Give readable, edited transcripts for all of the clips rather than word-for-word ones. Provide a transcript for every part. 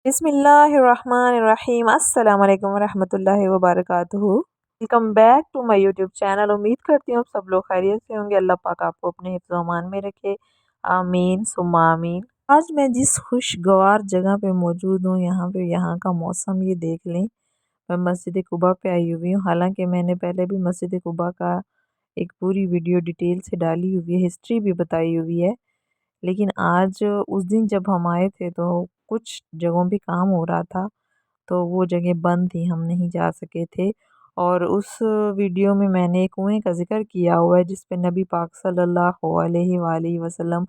बिस्मिल्लाहिर्रहमानिर्रहीम अस्सलाम वालेकुम रहमतुल्लाहि व बरकातुहू। Welcome back to my YouTube channel. उम्मीद करती हूँ सब लोग खैरियत से होंगे। अल्लाह पाक आपको अपने हिफ्ज़ व अमान में रखे, आमीन सुम्मा आमीन। आज मैं जिस खुशगवार जगह पे मौजूद हूँ, यहाँ का मौसम ये देख लें। मैं मस्जिद कुबा पे आई हुई हूँ। हालांकि मैंने पहले भी मस्जिद कुबा का एक पूरी वीडियो डिटेल से डाली हुई है, हिस्ट्री भी बताई हुई है। लेकिन आज उस दिन जब हम आए थे तो कुछ जगहों पे काम हो रहा था, तो वो जगह बंद थी, हम नहीं जा सके थे। और उस वीडियो में मैंने एक कुएं का जिक्र किया हुआ है जिस पे नबी पाक सल्लल्लाहु अलैहि वसल्लम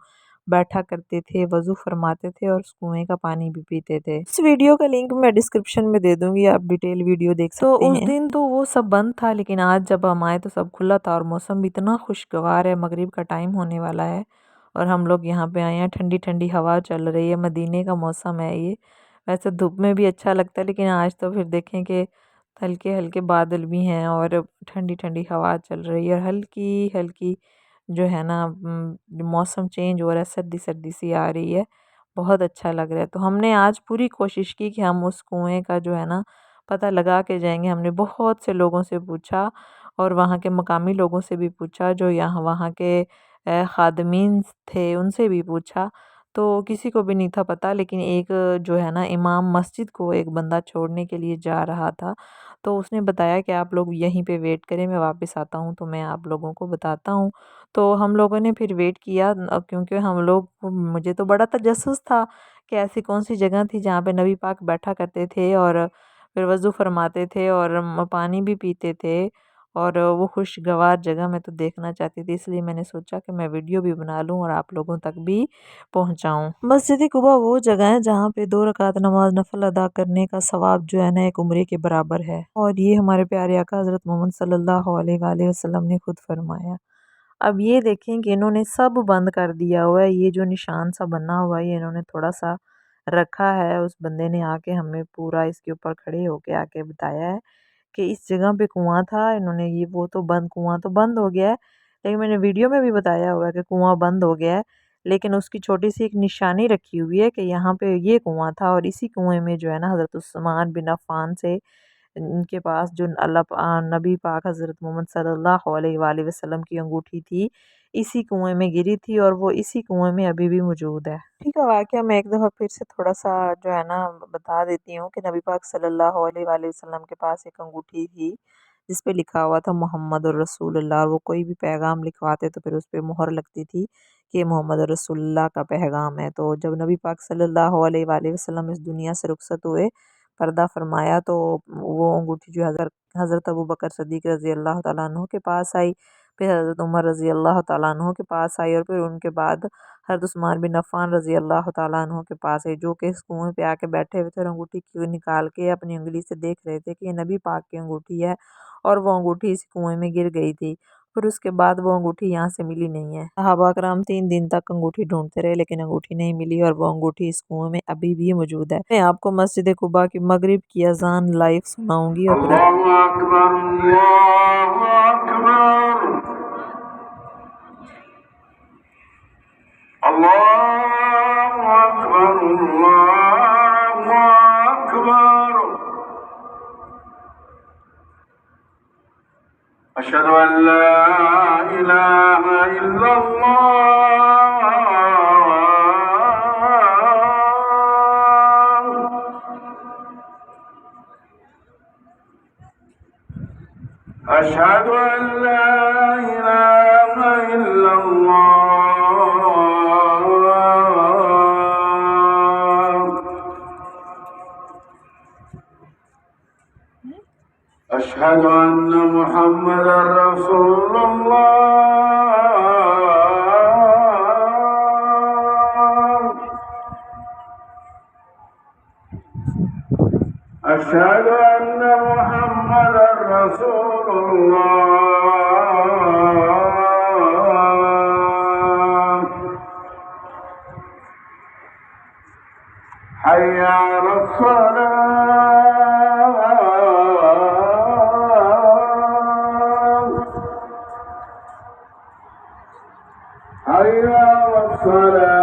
बैठा करते थे, वज़ू फरमाते थे और उस कुएं का पानी भी पीते थे। इस वीडियो का लिंक मैं डिस्क्रिप्शन में दे दूंगी, आप डिटेल वीडियो देख सकते हैं। तो उस दिन तो वो सब बंद था, लेकिन आज जब हम आए तो सब खुला था और मौसम भी इतना खुशगवार है। मगरिब का टाइम होने वाला है और हम लोग यहाँ पे आए हैं। ठंडी ठंडी हवा चल रही है, मदीने का मौसम है ये। वैसे धूप में भी अच्छा लगता है, लेकिन आज तो फिर देखें कि हल्के हल्के बादल भी हैं और ठंडी ठंडी हवा चल रही है और हल्की हल्की जो है ना मौसम चेंज हो रहा है, सर्दी सर्दी सी आ रही है। बहुत अच्छा लग रहा है। तो हमने आज पूरी कोशिश की कि हम उस कुएं का जो है ना पता लगा के जाएंगे। हमने बहुत से लोगों से पूछा और वहाँ के मकामी लोगों से भी पूछा, जो यहाँ वहाँ के खादमीन थे उनसे भी पूछा। तो किसी को भी नहीं था पता, लेकिन एक जो है ना इमाम मस्जिद को एक बंदा छोड़ने के लिए जा रहा था, तो उसने बताया कि आप लोग यहीं पे वेट करें, मैं वापस आता हूँ तो मैं आप लोगों को बताता हूँ। तो हम लोगों ने फिर वेट किया, क्योंकि हम लोग मुझे तो बड़ा तजस्सुस था कि ऐसी कौन सी जगह थी जहाँ पे नबी पाक बैठा करते थे और फिर वज़ू फरमाते थे और पानी भी पीते थे। और वो खुशगवार जगह मैं तो देखना चाहती थी, इसलिए मैंने सोचा कि मैं वीडियो भी बना लूँ और आप लोगों तक भी पहुँचाऊँ। मस्जिद कुबा वो जगह है जहाँ पे 2 रकात नमाज नफल अदा करने का सवाब जो है ना एक उम्रे के बराबर है, और ये हमारे प्यारे आका हज़रत मोहम्मद सल्लल्लाहु अलैहि वसल्लम ने खुद फरमाया। अब ये देखें कि इन्होंने सब बंद कर दिया हुआ है, ये जो निशान सा बना हुआ है ये इन्होंने थोड़ा सा रखा है। उस बंदे ने आके हमें पूरा इसके ऊपर खड़े होके आके बताया है कि इस जगह पे कुआं था। इन्होंने ये वो तो बंद, कुआं तो बंद हो गया है, लेकिन मैंने वीडियो में भी बताया हुआ है कि कुआं बंद हो गया है, लेकिन उसकी छोटी सी एक निशानी रखी हुई है कि यहाँ पे ये कुआं था और इसी कुएं में जो है ना हज़रत उस्मान बिन अफ़्फ़ान से इनके पास जो नबी पाक हज़रत मोहम्मद सल्लल्लाहु अलैहि वसल्लम की अंगूठी थी, इसी कुएं में गिरी थी और वो इसी कुएं में अभी भी मौजूद है। ठीक है, वाक़या मैं एक दफ़ा फिर से थोड़ा सा जो है ना बता देती हूँ कि नबी पाक सल्लल्लाहु अलैहि वसल्लम के पास एक अंगूठी थी जिस पे लिखा हुआ था मोहम्मदुर रसूलुल्लाह, और वो कोई भी पैगाम लिखवाते तो फिर उस पे मोहर लगती थी कि मोहम्मद रसूलुल्लाह का पैगाम है। तो जब नबी पाक सल्लल्लाहु अलैहि वसल्लम इस दुनिया से रुखसत हुए, पर्दा फरमाया, तो वो अंगूठी जो हज़रत अबू बकर सद्दीक़ रज़ी अल्लाह तआला अन्हु के पास आई, फिर हज़रत उमर रज़ी अल्लाह तआला अन्हु के पास आई और फिर उनके बाद हज़रत उस्मान बिन अफ़्फ़ान रज़ी अल्लाह तआला अन्हु के पास आई, जो कि इस कुएं पे आके बैठे हुए थे और अंगूठी को निकाल के अपनी उंगली से देख रहे थे कि ये नबी पाक की अंगूठी है, और वो अंगूठी इस कुएं में गिर गई थी। फिर उसके बाद वो अंगूठी यहाँ से मिली नहीं है। सहाबा कराम 3 दिन तक अंगूठी ढूंढते रहे, लेकिन अंगूठी नहीं मिली और वो अंगूठी इस कुएं में अभी भी मौजूद है। मैं आपको मस्जिद कुबा की मगरिब की अजान लाइव सुनाऊंगी और फिर अल्लाहु अकबर, अल्लाहु अकबर, अल्लाहु अकबर, अल्लाहु अकबर, अशहदु अल्ला इलाहा इल्लल्लाह, अशहदु अल्ला इलाहा इल्लल्लाह, अशहदु अन्ना मुहम्मदर रसूलुल्लाह, अशहदु अन्ना मुहम्मदर रसूलुल्लाह, हय्या अलस्सलाह, हय्या अलस्सलाह।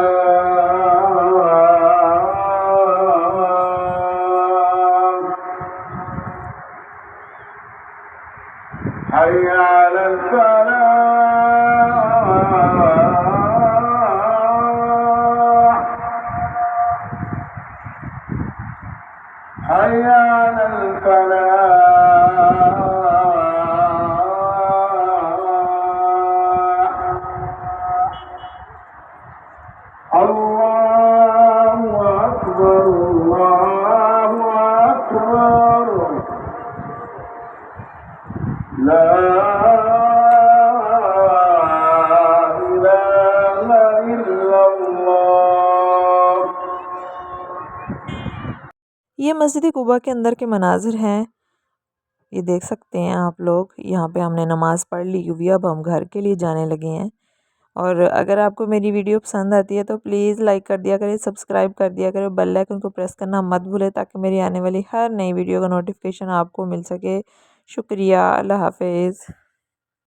حي على الفلاح حي على الفلاح الله أكبر الله أكبر لا إله إلا الله। ये मस्जिद कुबा के अंदर के मनाजिर हैं, ये देख सकते हैं आप लोग। यहाँ पे हमने नमाज़ पढ़ ली हुई, अब हम घर के लिए जाने लगे हैं। और अगर आपको मेरी वीडियो पसंद आती है तो प्लीज़ लाइक कर दिया करें, सब्सक्राइब कर दिया करें, बेल आइकन को प्रेस करना मत भूलें ताकि मेरी आने वाली हर नई वीडियो का नोटिफिकेशन आपको मिल सके। शुक्रिया, अल्लाह हाफिज़।